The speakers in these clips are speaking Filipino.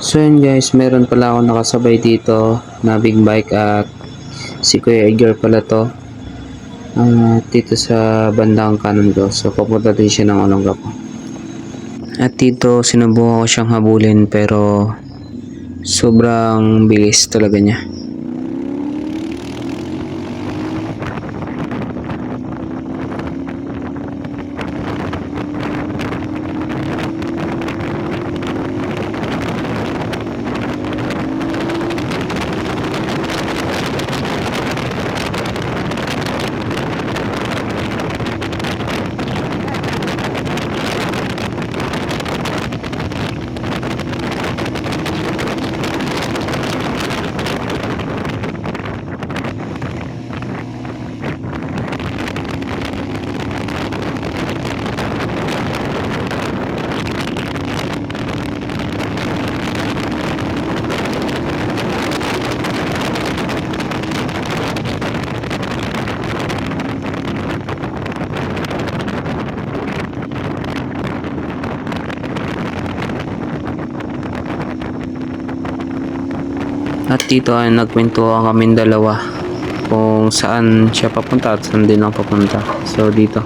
So yun guys, meron pala ako nakasabay dito na big bike at si Kuya Edgar pala to. Dito sa bandang kanan ko. So papunta din siya ng Olongapo. At dito sinubukan ko siyang habulin pero sobrang bilis talaga niya. At dito ay nagkwentuhan kaming dalawa kung saan siya papunta at saan din ako papunta. So dito.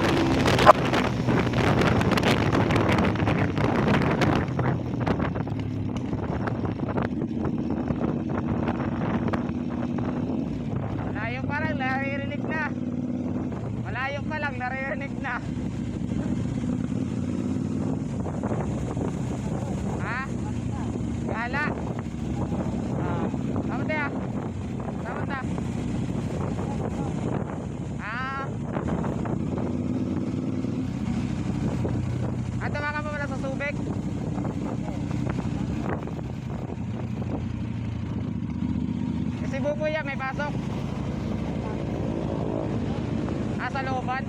Malayo pa lang, naririnig na. Malayo pa lang, naririnig na. Ha? Gala. Tama tayo. Tama tayo. At tama mo pala sa Subic. Kasi Buboy yan, may pasok. Sa looban.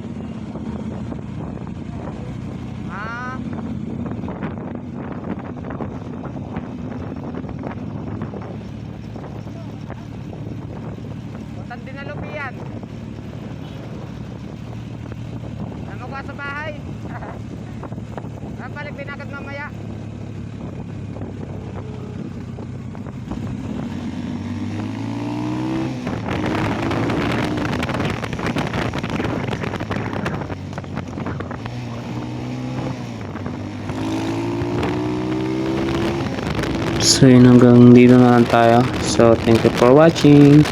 Butan din na lupian. Ano ka sa bahay? Balik din agad mamaya. So yun, hanggang dito na lang tayo. So thank you for watching.